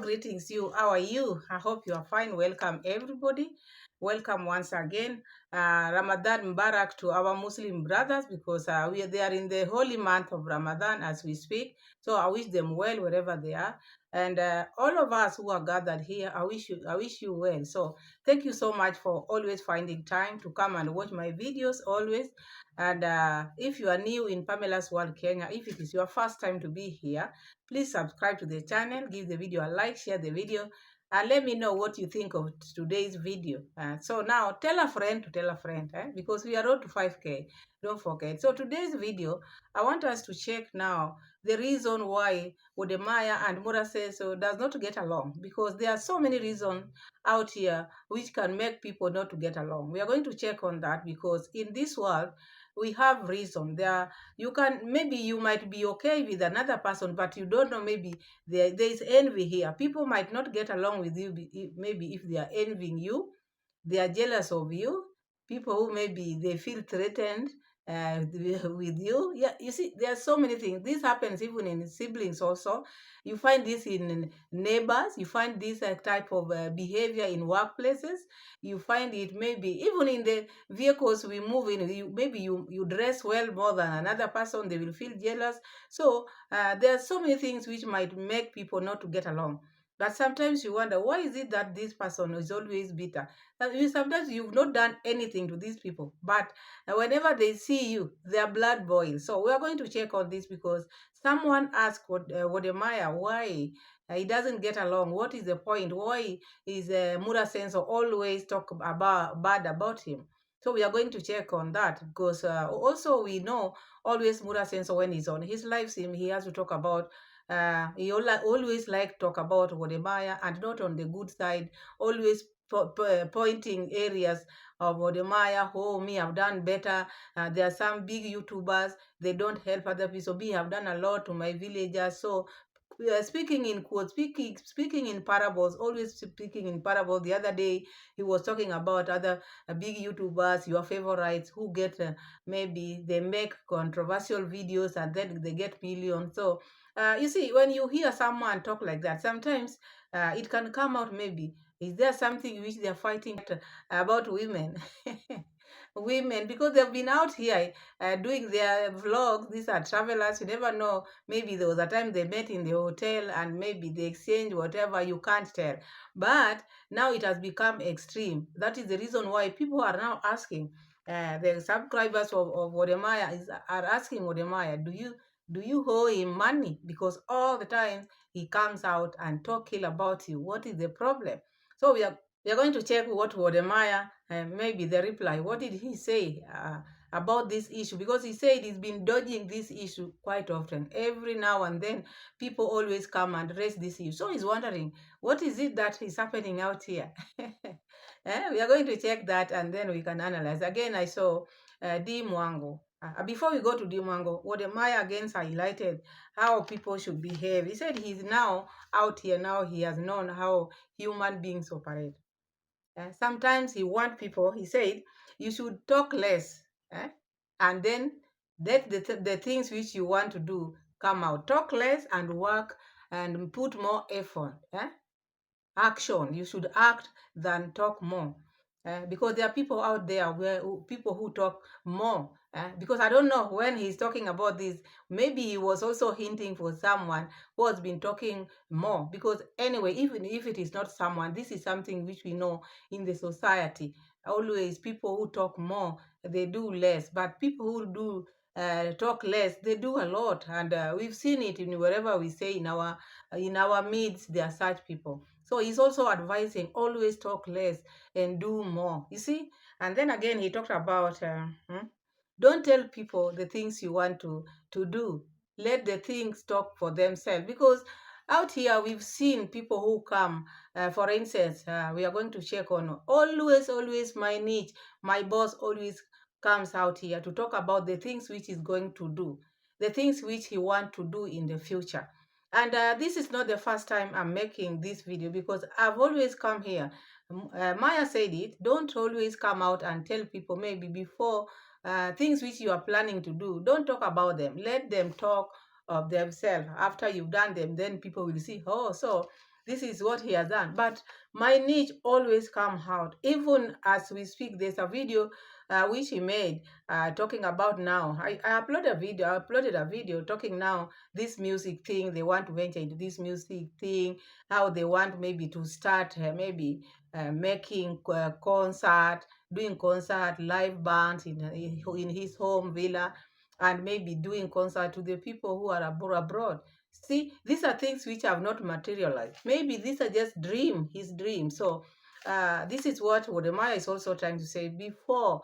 greetings you. How are you? I hope you are fine. Welcome everybody. Welcome once again. Ramadan Mubarak to our Muslim brothers because they are in the holy month of Ramadan as we speak. So I wish them well wherever they are. And all of us who are gathered here, I wish you well. So thank you so much for always finding time to come and watch my videos always. And if you are new in Pamela's World Kenya, if it is your first time to be here, please subscribe to the channel, give the video a like, share the video, and let me know what you think of today's video. So now tell a friend to tell a friend, because we are road to 5K. Don't forget. So today's video, I want us to check now the reason why Wodemaya and Muraseso does not get along, because there are so many reasons out here which can make people not to get along. We are going to check on that because in this world, we have reason. Maybe you might be okay with another person, but you don't know, maybe there is envy here. People might not get along with you, maybe if they are envying you, they are jealous of you. People who maybe they feel threatened with you. Yeah, you see, there are so many things. This happens even in siblings also. You find this in neighbors. You find this type of behavior in workplaces. You find it maybe even in the vehicles we move in. Maybe you dress well more than another person. They will feel jealous. So there are so many things which might make people not to get along. But sometimes you wonder, why is it that this person is always bitter? Sometimes you've not done anything to these people, but whenever they see you, their blood boils. So we are going to check on this because someone asked Wodemaya why he doesn't get along. What is the point? Why is Mura Senso always talk bad about him? So we are going to check on that because also we know always Mura Senso, when he's on his live stream, he has to talk about he always like talk about Wodemaya and not on the good side, always pointing areas of Wodemaya. Oh, me have done better. There are some big YouTubers, they don't help other people. So me have done a lot to my villagers. So speaking in quotes, speaking in parables, always speaking in parables. The other day he was talking about other big YouTubers, your favorites, who get maybe they make controversial videos and then they get millions. So you see, when you hear someone talk like that, sometimes it can come out, maybe is there something which they're fighting about women? Women, because they've been out here doing their vlogs. These are travelers. You never know. Maybe there was a time they met in the hotel and maybe they exchanged whatever. You can't tell. But now it has become extreme. That is the reason why people are now asking. The subscribers of Wodemaya are asking Wodemaya, do you owe him money? Because all the time he comes out and talk ill about you. What is the problem? So we are going to check what Wodemaya, maybe the reply. What did he say about this issue? Because he said he's been dodging this issue quite often. Every now and then, people always come and raise this issue. So he's wondering, what is it that is happening out here? We are going to check that and then we can analyze. Again, I saw D. Mwango. Before we go to D. Mwango, Wodemaya again highlighted how people should behave. He said he's now out here, now he has known how human beings operate. Sometimes he said, you should talk less, and then let the things which you want to do come out. Talk less and work and put more effort. Action. You should act than talk more. Because there are people out there people who talk more. Because I don't know, when he's talking about this, maybe he was also hinting for someone who has been talking more. Because anyway, even if it is not someone, this is something which we know in the society. Always people who talk more, they do less. But people who do talk less, they do a lot. And we've seen it in wherever we say in our midst, there are such people. So he's also advising, always talk less and do more. You see? And then again, he talked about don't tell people the things you want to do. Let the things talk for themselves. Because out here, we've seen people who come, for instance, we are going to check on always my niche, my boss always comes out here to talk about the things which he's going to do, the things which he want to do in the future. And this is not the first time I'm making this video, because I've always come here. Maya said it, don't always come out and tell people maybe before things which you are planning to do. Don't talk about them. Let them talk of themselves. After you've done them, then people will see, oh, so this is what he has done. But my niche always come out. Even as we speak, there's a video which he made talking about now. I uploaded a video talking now this music thing. They want to venture into this music thing, how they want maybe to start maybe making concert, doing concert, live bands in his home villa, and maybe doing concert to the people who are abroad. See, these are things which have not materialized. Maybe these are just his dream. So this is what Wodemaya is also trying to say. Before,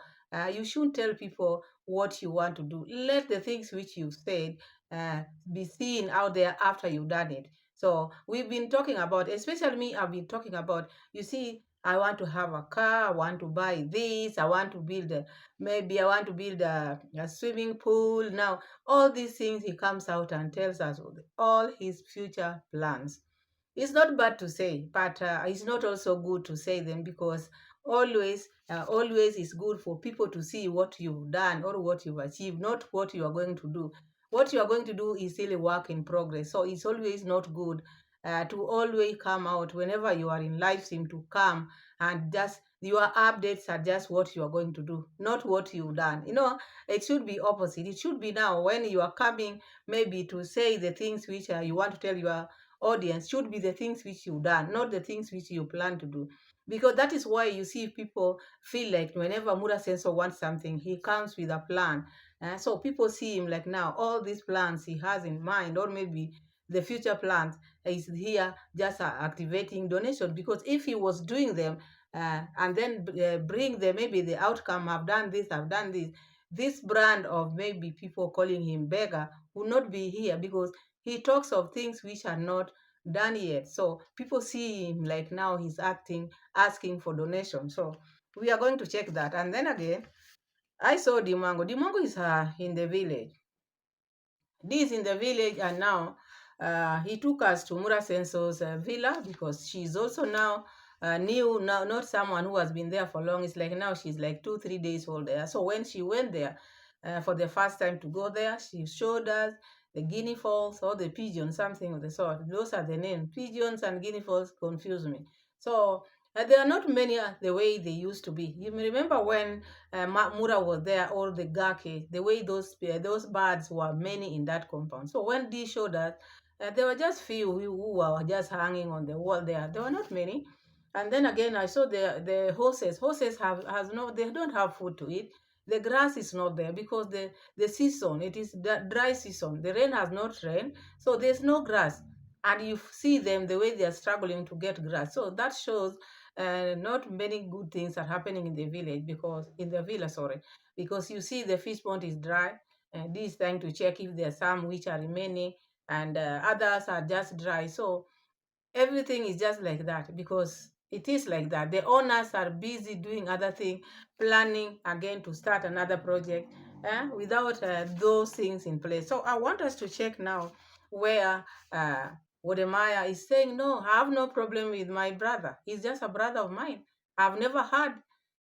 you shouldn't tell people what you want to do. Let the things which you've said be seen out there after you've done it. So we've been talking about, especially me, I've been talking about, you see, I want to have a car, I want to buy this, I want to build maybe I want to build a swimming pool. Now, all these things he comes out and tells us all his future plans. It's not bad to say, but it's not also good to say them, because always is good for people to see what you've done or what you've achieved, not what you are going to do. What you are going to do is still a work in progress. So it's always not good to always come out whenever you are in life, seem to come and just your updates are just what you are going to do, not what you've done. It should be opposite. It should be now when you are coming maybe to say the things which you want to tell your audience, should be the things which you've done, not the things which you plan to do. Because that is why you see people feel like whenever Mura Sensor wants something, he comes with a plan. So people see him like now, all these plans he has in mind, or maybe the future plans is here just activating donation. Because if he was doing them and then bring them, maybe the outcome, I've done this brand of maybe people calling him beggar will not be here, because he talks of things which are not done yet. So people see him like now he's asking for donation. So we are going to check that. And then again, I saw Dimango. Dimango is in the village. This in the village, and now he took us to Mura Senso's villa, because she's also now new, now not someone who has been there for long. It's like now she's like 2-3 days old there. So when she went there for the first time to go there, she showed us the guinea fowls or the pigeons, something of the sort. Those are the names. Pigeons and guinea fowls confuse me. So there are not many the way they used to be. You may remember when Mura was there, or the Gake, the way those birds were many in that compound. So when they showed us, there were just few who were just hanging on the wall there. There were not many. And then again, I saw the horses. Horses has no, they don't have food to eat. The grass is not there, because the season, it is the dry season. The rain has not rained, so there's no grass. And you see them the way they are struggling to get grass. So that shows not many good things are happening in the village, because in the villa, sorry, because you see the fish pond is dry, and this is trying to check if there are some which are remaining, and others are just dry. So everything is just like that, because it is like that. The owners are busy doing other things, planning again to start another project without those things in place. So I want us to check now where uh, Wodemaya is saying, no, I have no problem with my brother. He's just a brother of mine. I've never had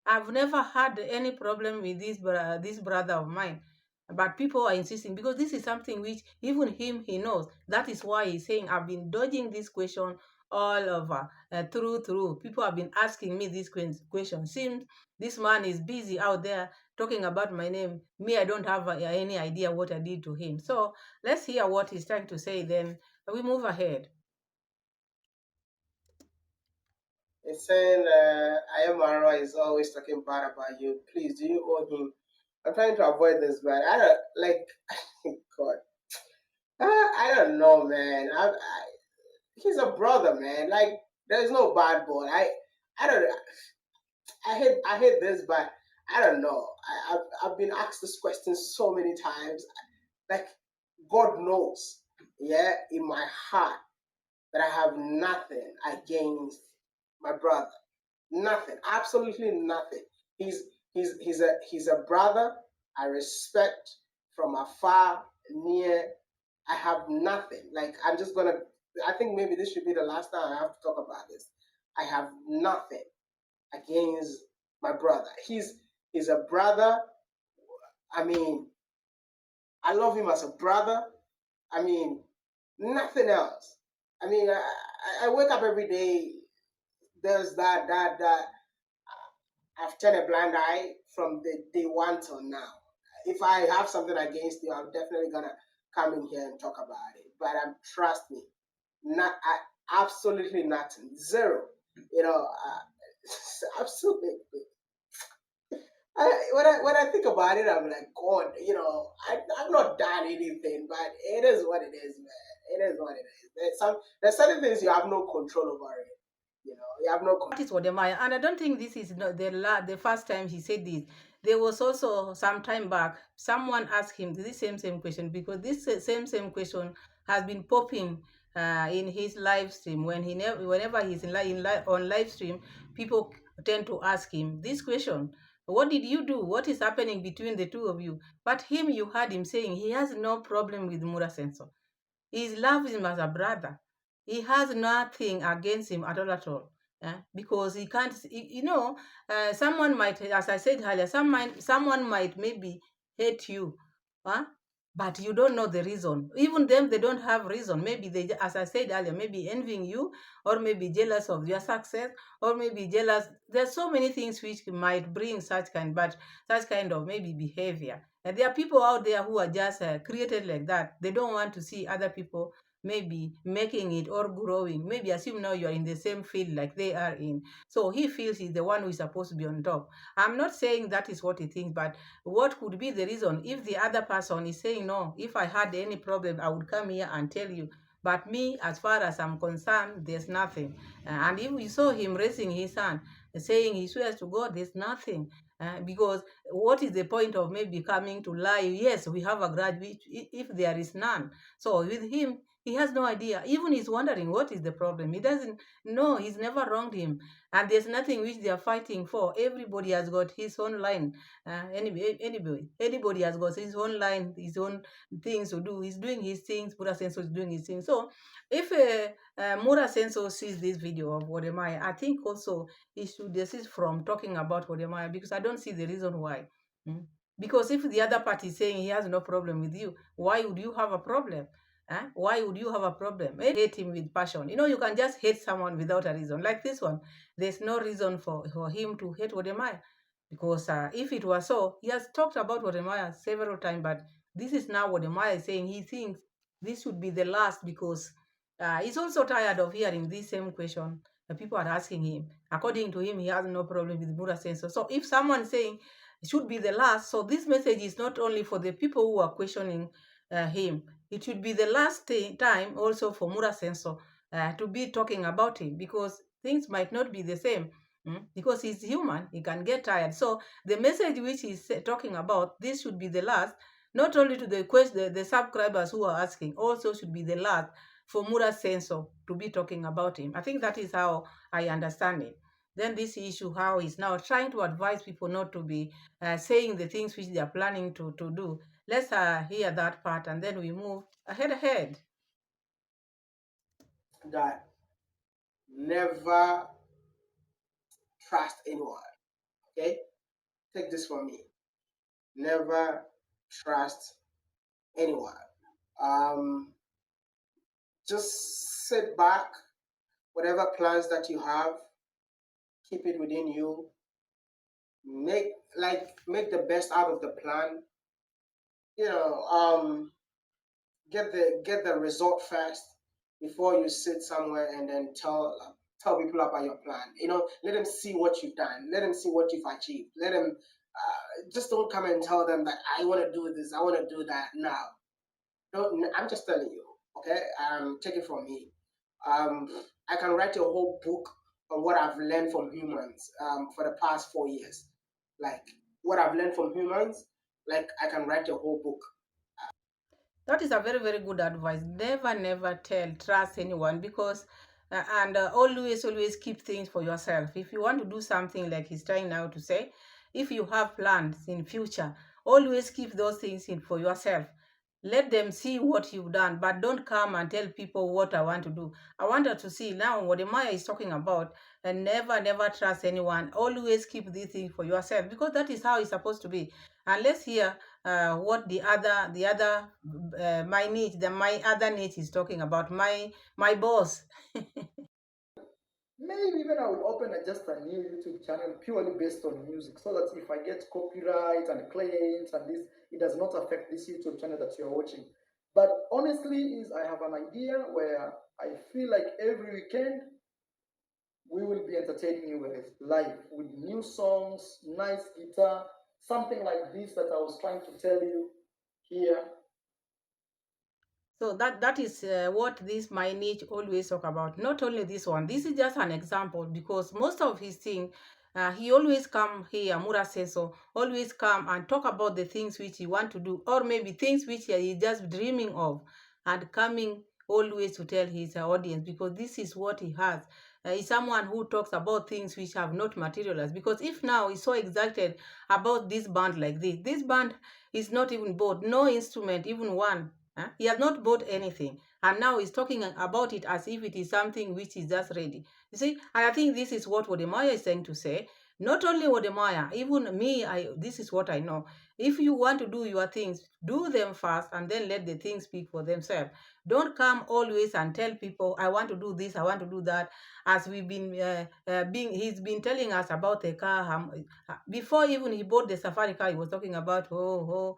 I've never had any problem with this brother of mine. But people are insisting, because this is something which even him, he knows. That is why he's saying, I've been dodging this question all over, through. People have been asking me this question. Seems this man is busy out there talking about my name. Me, I don't have any idea what I did to him. So let's hear what he's trying to say, then we move ahead. It's saying, I am Marwa is always talking bad about you. Please, do you owe him? I'm trying to avoid this, but I don't like. God, I don't know, man. He's a brother, man. Like, there's no bad boy. I don't. I hate this, but I don't know. I've been asked this question so many times. Like, God knows, yeah, in my heart that I have nothing against my brother. Nothing, absolutely nothing. He's he's a brother I respect from afar, near. I have nothing. Like, I'm just gonna. I think maybe this should be the last time I have to talk about this. I have nothing against my brother. He's a brother. I mean, I love him as a brother. I mean, nothing else. I mean, I wake up every day. There's that. I've turned a blind eye from the day one till now. If I have something against you, I'm definitely gonna come in here and talk about it. But trust me, not absolutely nothing, zero. You know, absolutely. When I think about it, I'm like, God, I've not done anything, but it is what it is, man. It is what it is. There's certain things you have no control over it. You have no control. That is Wodemaya, and I don't think this is not the first time he said this. There was also some time back someone asked him this same question, because this same question has been popping in his live stream. Whenever he's on live stream, people tend to ask him this question: what did you do? What is happening between the two of you? But you heard him saying he has no problem with Mura Sensor. He loves him as a brother. He has nothing against him at all, at all. Because he can't, someone might, as I said earlier, someone might maybe hate you, huh? But you don't know the reason. Even them, they don't have reason. Maybe they, as I said earlier, maybe envying you, or maybe jealous of your success, or maybe jealous. There's so many things which might bring such kind of maybe behavior. And there are people out there who are just created like that. They don't want to see other people maybe making it or growing. Maybe assume now you're in the same field like they are in. So he feels he's the one who is supposed to be on top. I'm not saying that is what he thinks, but what could be the reason if the other person is saying, no, if I had any problem, I would come here and tell you. But me, as far as I'm concerned, there's nothing. And if we saw him raising his hand, saying he swears to God, there's nothing. Because what is the point of maybe coming to lie? Yes, we have a grudge if there is none. So with him, he has no idea. Even he's wondering what is the problem. He doesn't know. He's never wronged him. And there's nothing which they are fighting for. Everybody has got his own line. Anybody has got his own line, his own things to do. He's doing his things. Mura Senso is doing his things. So if Mura Senso sees this video of Wodemaya, I think also he should desist from talking about Wodemaya, because I don't see the reason why. Mm. Because if the other party is saying he has no problem with you, why would you have a problem? Why would you have a problem? Hate him with passion. You can just hate someone without a reason. Like this one, there's no reason for him to hate Wodemaya. Because if it was so, he has talked about Wodemaya several times, but this is now Wodemaya is saying he thinks this should be the last, because he's also tired of hearing this same question that people are asking him. According to him, he has no problem with Mura Sensor. So if someone saying it should be the last, so this message is not only for the people who are questioning him, it should be the last time also for Mura Sensor to be talking about him, because things might not be the same. Because he's human, he can get tired. So the message which he's talking about, this should be the last, not only to the subscribers who are asking, also should be the last for Mura Sensor to be talking about him. I think that is how I understand it. Then this issue, how he's now trying to advise people not to be saying the things which they are planning to do. Let's hear that part, and then we move ahead. That never trust anyone. Okay, take this from me. Never trust anyone. Um, just sit back. Whatever plans that you have, keep it within you. Make the best out of the plan. You know, get the result first before you sit somewhere and then tell people about your plan. Let them see what you've done. Let them see what you've achieved. Let them just don't come and tell them that I want to do this, I want to do that now. Don't. I'm just telling you. Okay. Take it from me. Um, I can write a whole book on what I've learned from humans for the past 4 years. Like what I've learned from humans, like I can write a whole book. That is a very, very good advice. Never trust anyone, because, and always keep things for yourself. If you want to do something like he's trying now to say, if you have plans in future, always keep those things in for yourself. Let them see what you've done, but don't come and tell people what I want to do. I want her to see now what Maya is talking about, and never trust anyone. Always keep this thing for yourself, because that is how it's supposed to be. And let's hear what my other niche is talking about. My boss. Maybe even I will open just a new YouTube channel purely based on music so that if I get copyright and claims and this, it does not affect this YouTube channel that you're watching. But honestly, is I have an idea where I feel like every weekend we will be entertaining you with live with new songs, nice guitar, something like this that I was trying to tell you here. So that is what this my niche always talk about. Not only this one. This is just an example, because most of his thing, he always come here. Mura says so. Always come and talk about the things which he want to do, or maybe things which he just dreaming of, and coming always to tell his audience, because this is what he has. He's someone who talks about things which have not materialized. Because if now he's so excited about this band like this band is not even bought, no instrument, even one. Huh? He has not bought anything, and now he's talking about it as if it is something which is just ready. You see, and I think this is what Wodemaya is saying to say. Not only Wodemaya, even me, this is what I know. If you want to do your things, do them first, and then let the things speak for themselves. Don't come always and tell people, I want to do this, I want to do that. As we've been he's been telling us about the car. Before even he bought the safari car, he was talking about all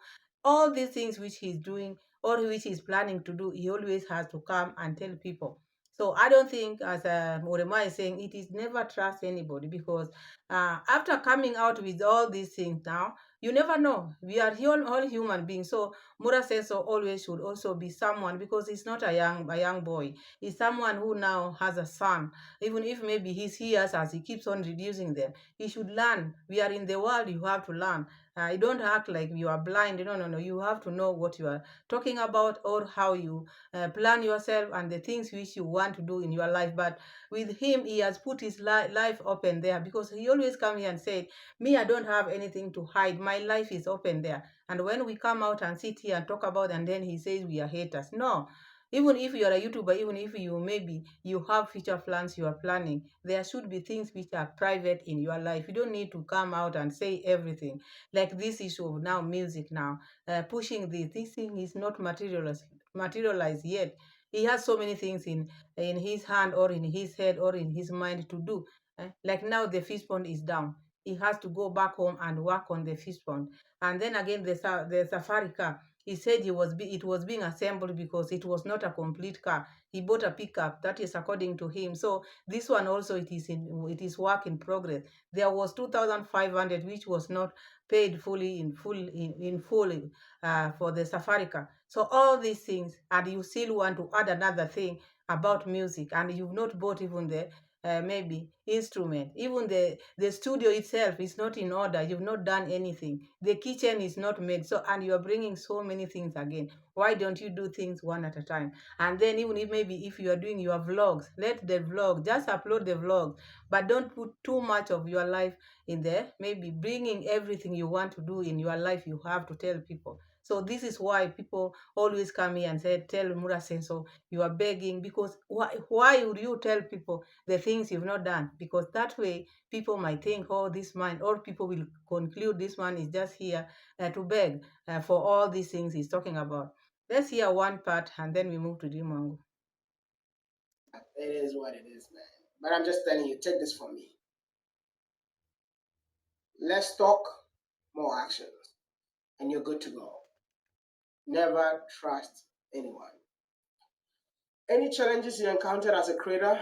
these things which he's doing or which he's planning to do. He always has to come and tell people. So I don't think, as Morema is saying, it is never trust anybody, because after coming out with all these things now, you never know. We are all human beings. So Mura says so always should also be someone, because he's not a young boy. He's someone who now has a son. Even if maybe his years, as he keeps on reducing them, he should learn. We are in the world, you have to learn. You don't act like you are blind. No, no, no. You have to know what you are talking about, or how you plan yourself and the things which you want to do in your life. But with him, he has put his life open there, because he always come here and said, me, I don't have anything to hide. My life is open there. And when we come out and sit here and talk about, and then he says we are haters. No. Even if you are a YouTuber, even if you maybe you have future plans you are planning, there should be things which are private in your life. You don't need to come out and say everything. Like this issue of now music now, pushing this thing is not materialized yet. He has so many things in his hand, or in his head, or in his mind to do. Like now the fish pond is down. He has to go back home and work on the fish pond. And then again the safari car. He said it was being assembled because it was not a complete car. He bought a pickup, that is according to him. So this one also, it is work in progress. There was 2,500 which was not paid fully in full for the safari car. So all these things, and you still want to add another thing about music, and you've not bought even the maybe instrument. Even the studio itself is not in order. You've not done anything. The kitchen is not made. So, and you are bringing so many things again. Why don't you do things one at a time? And then even if maybe if you are doing your vlogs, let the vlog, just upload the vlog, but don't put too much of your life in there. Maybe bringing everything you want to do in your life, you have to tell people. So this is why people always come here and say, tell Mura Senso, you are begging. Because why would you tell people the things you've not done? Because that way people might think, oh, this man, or people will conclude this man is just here to beg for all these things he's talking about. Let's hear one part, and then we move to Dimongo. It is what it is, man. But I'm just telling you, take this from me. Less talk, more actions, and you're good to go. Never trust anyone. Any challenges you encountered as a creator?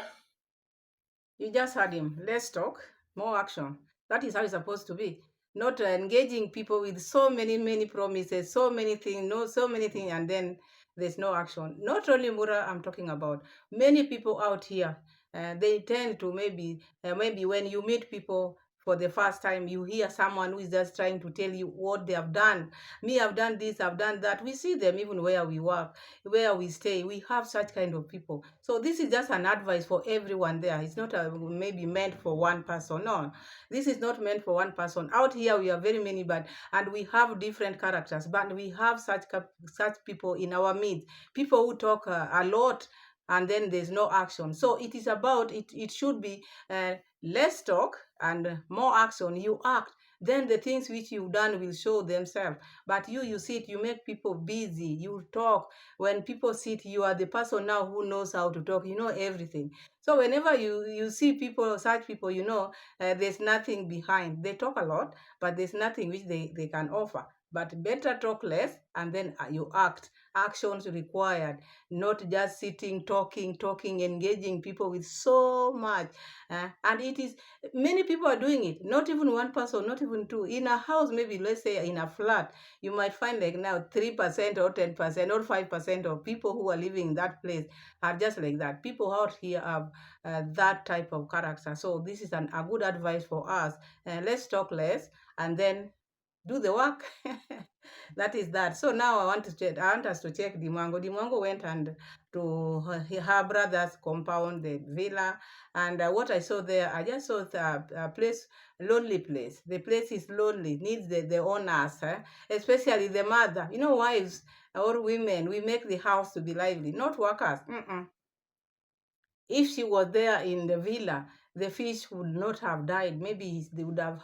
You just heard him. Less talk, more action. That is how it's supposed to be. Not engaging people with so many promises, so many things, no, so many things, and then there's no action. Not only Mura, I'm talking about many people out here. They tend to maybe when you meet people for the first time. You hear someone who is just trying to tell you what they have done. Me, I've done this, I've done that. We see them even where we work, where we stay. We have such kind of people. So this is just an advice for everyone there. It's not maybe meant for one person. No, this is not meant for one person. Out here, we are very many, and we have different characters, but we have such people in our midst. People who talk a lot, and then there's no action. So it is about it. It should be less talk and more action. You act, then the things which you've done will show themselves. But you sit, you make people busy, you talk. When people sit, you are the person now who knows how to talk, you know everything. So whenever you see people, such people, there's nothing behind. They talk a lot, but there's nothing which they can offer. But better talk less, and then you act. Actions required, not just sitting, talking, engaging people with so much. And it is, many people are doing it, not even one person, not even two. In a house, maybe let's say in a flat, you might find like now 3% or 10% or 5% of people who are living in that place are just like that. People out here have that type of character. So this is a good advice for us. Let's talk less, and then do the work. That is that. So now I want us to check Dimwango. Dimwango went and to her brother's compound, the villa, and what I saw there, I just saw a place, lonely place. The place is lonely, needs the owners, especially the mother. Wives or women, we make the house to be lively, not workers. If she was there in the villa, the fish would not have died. Maybe they would have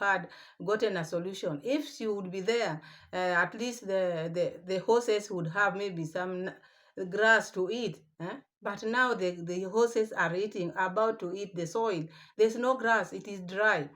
gotten a solution. If she would be there, at least the horses would have maybe some grass to eat. But now the horses are about to eat the soil. There's no grass, it is dry.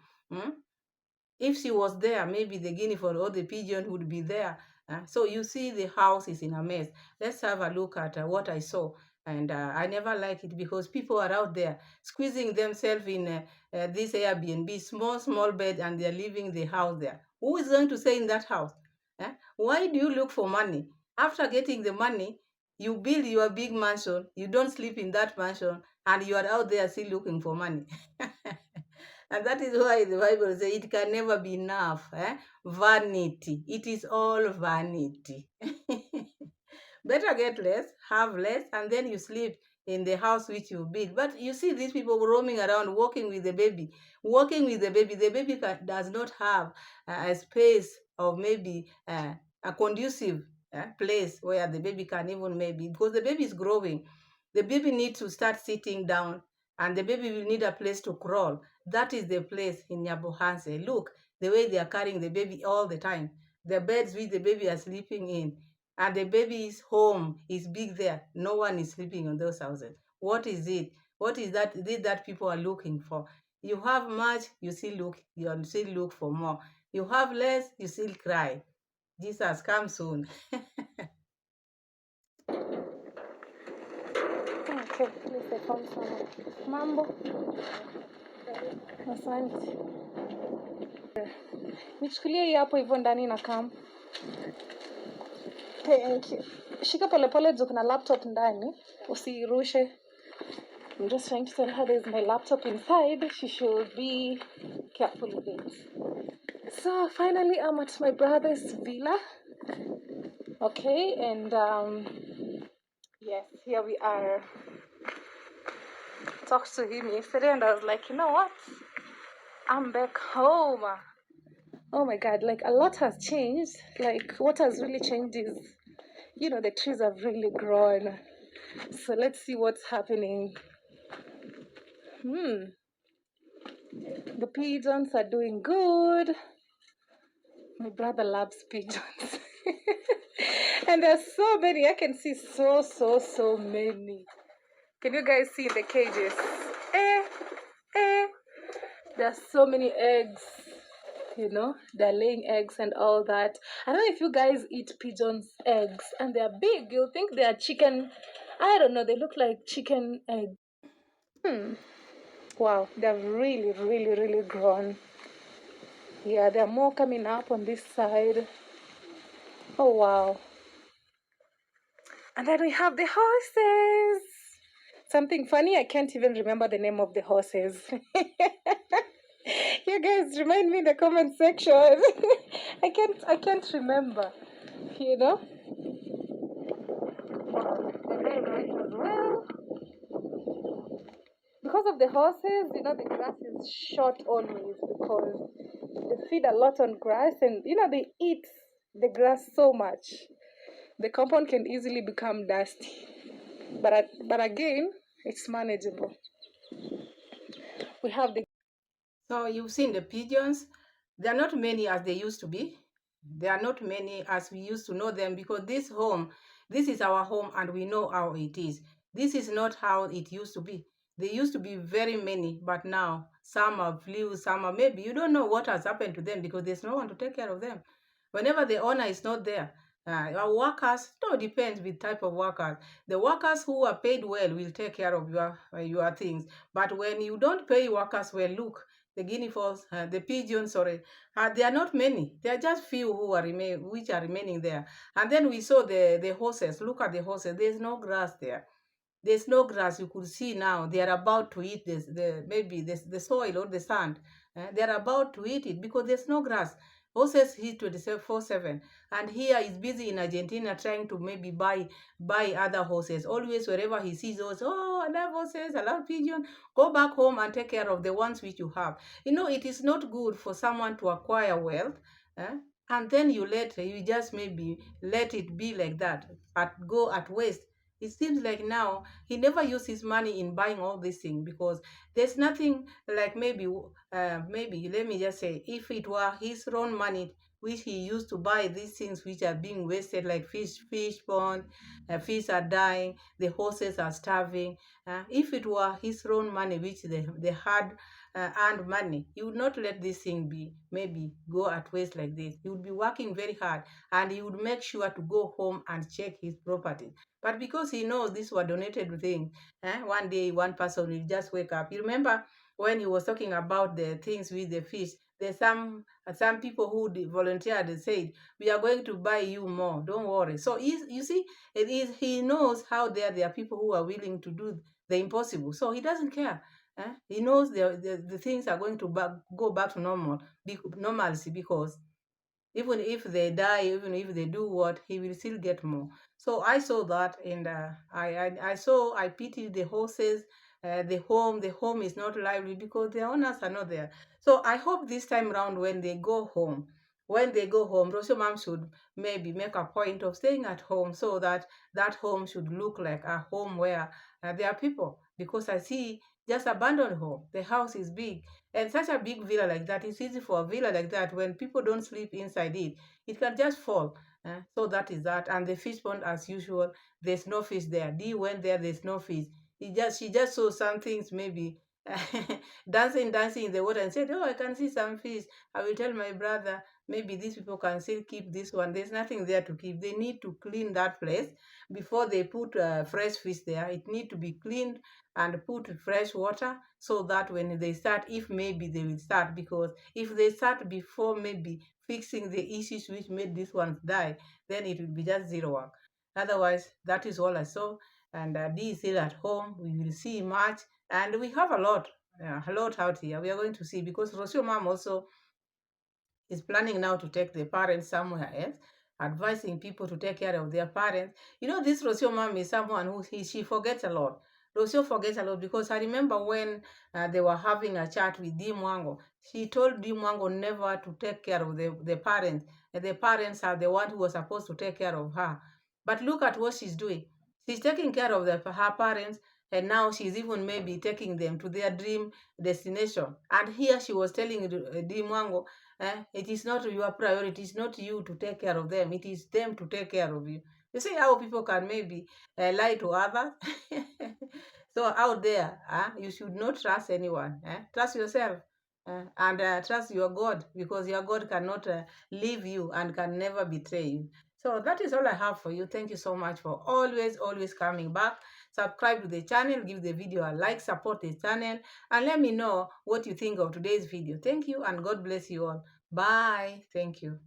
If she was there, maybe the guinea fowl or the pigeon would be there. So you see the house is in a mess. Let's have a look at what I saw. And I never like it because people are out there squeezing themselves in this Airbnb, small bed, and they're leaving the house there. Who is going to stay in that house? Why do you look for money? After getting the money, you build your big mansion, you don't sleep in that mansion, and you are out there still looking for money. And that is why the Bible says it can never be enough. Vanity. It is all vanity. Better get less, have less, and then you sleep in the house which you build. But you see these people roaming around, walking with the baby. Walking with the baby. The baby does not have a space of maybe a conducive place where the baby can even maybe, because the baby is growing. The baby needs to start sitting down, and the baby will need a place to crawl. That is the place in Nyabohanse. Look, the way they are carrying the baby all the time. The beds which the baby are sleeping in, and the baby's home is big there. No one is sleeping on those houses. What is it? What is that people are looking for? You have much, you still look for more. You have less, you still cry. Jesus, come soon. Okay, please, I found some mambo. Asante. Nichukulie hii hapo hivyo ndani na kam. Thank you. Shika polepole juu kuna laptop ndani. Usirushe. I'm just trying to tell her there's my laptop inside. She should be careful with it. So finally I'm at my brother's villa. Okay, and yes, here we are. Talked to him yesterday and I was like, you know what? I'm back home. Oh my God, like a lot has changed. Like what has really changed is, the trees have really grown. So let's see what's happening. The pigeons are doing good. My brother loves pigeons. And there's so many. I can see so many. Can you guys see the cages? There's so many eggs. They're laying eggs and all that. I don't know if you guys eat pigeons' eggs, and they're big. You'll think they're chicken. I don't know. They look like chicken eggs. Wow, they've really grown. Yeah, there are more coming up on this side. Oh, wow. And then we have the horses. Something funny, I can't even remember the name of the horses. You guys remind me in the comment section. I can't remember. You know? The very nice as well. Because of the horses, the grass is short always because they feed a lot on grass and they eat the grass so much. The compound can easily become dusty. But again, it's manageable. We have the So you've seen the pigeons. They are not many as they used to be. They are not many as we used to know them because this is our home and we know how it is. This is not how it used to be. They used to be very many, but now some are flew, some are maybe you don't know what has happened to them because there's no one to take care of them. Whenever the owner is not there, our workers, no, depends with type of workers. The workers who are paid well will take care of your things. But when you don't pay workers well, look, the guinea fowls, the pigeons, sorry, they are not many. There are just few which are remaining there. And then we saw the horses. Look at the horses. There's no grass there. There's no grass. You could see now they are about to eat maybe the soil or the sand. They are about to eat it because there's no grass. Horses eat 24/7, and here he's busy in Argentina trying to maybe buy other horses. Always wherever he sees those, oh, I love horses, I love pigeon. Go back home and take care of the ones which you have. It is not good for someone to acquire wealth, eh, and then you just maybe let it be like that, go at waste. It seems like now he never used his money in buying all these things because there's nothing like maybe let me just say if it were his own money which he used to buy these things which are being wasted like fish pond, fish are dying, the horses are starving. If it were his own money which they had earned money, he would not let this thing be maybe go at waste like this. He would be working very hard and he would make sure to go home and check his property. But because he knows these were donated things, one day one person will just wake up. You remember when he was talking about the things with the fish, there's some people who volunteered and said, we are going to buy you more, don't worry. So you see, he knows how there are people who are willing to do the impossible. So he doesn't care. He knows the things are going to go back to normalcy because even if they die, even if they do what, he will still get more. So I saw that, and I pitied the horses. The home is not lively because the owners are not there. So I hope this time around when they go home, Rocio mom should maybe make a point of staying at home so that that home should look like a home where there are people. Because I see just abandoned home. The house is big, and such a big villa like that, it's easy for a villa like that when people don't sleep inside it, it can just fall. So that is that. And the fish pond, as usual, there's no fish there. Dee went there, there's no fish. She just saw some things maybe dancing in the water and said, oh, I can see some fish. I will tell my brother, maybe these people can still keep this one. There's nothing there to keep. They need to clean that place before they put fresh fish there. It need to be cleaned and put fresh water so that when they start, if maybe they will start, because if they start before maybe fixing the issues which made these ones die, then it will be just zero work. Otherwise, that is all I saw. And D is still at home. We will see March, and we have a lot out here. We are going to see because Rocio mom also is planning now to take the parents somewhere else, advising people to take care of their parents. This Rocio mom is someone she forgets a lot. Rocio forgets a lot because I remember when they were having a chat with Di Mwango, she told Di Mwango never to take care of the parents. And the parents are the one who was supposed to take care of her. But look at what she's doing. She's taking care of her parents, and now she's even maybe taking them to their dream destination. And here she was telling Di Mwango, it is not your priority. It is not you to take care of them. It is them to take care of you. You see how people can maybe lie to others? So out there, you should not trust anyone. Trust yourself. And trust your God, because your God cannot leave you and can never betray you. So that is all I have for you. Thank you so much for always coming back. Subscribe to the channel, give the video a like, support the channel, and let me know what you think of today's video. Thank you, and God bless you all. Bye. Thank you.